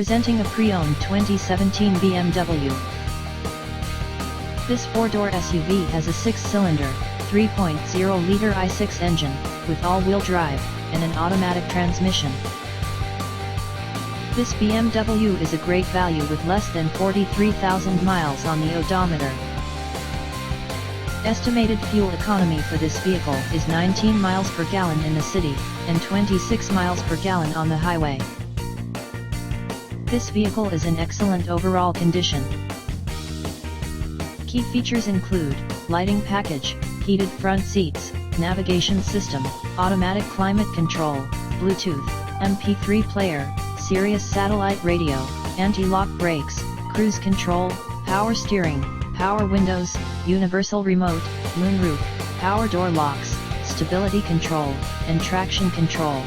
Presenting a pre-owned 2017 BMW. This four-door SUV has a six-cylinder, 3.0-liter i6 engine, with all-wheel drive, and an automatic transmission. This BMW is a great value with less than 43,000 miles on the odometer. Estimated fuel economy for this vehicle is 19 miles per gallon in the city, and 26 miles per gallon on the highway. This vehicle is in excellent overall condition. Key features include lighting package, heated front seats, navigation system, automatic climate control, Bluetooth, MP3 player, Sirius satellite radio, anti-lock brakes, cruise control, power steering, power windows, universal remote, moonroof, power door locks, stability control, and traction control.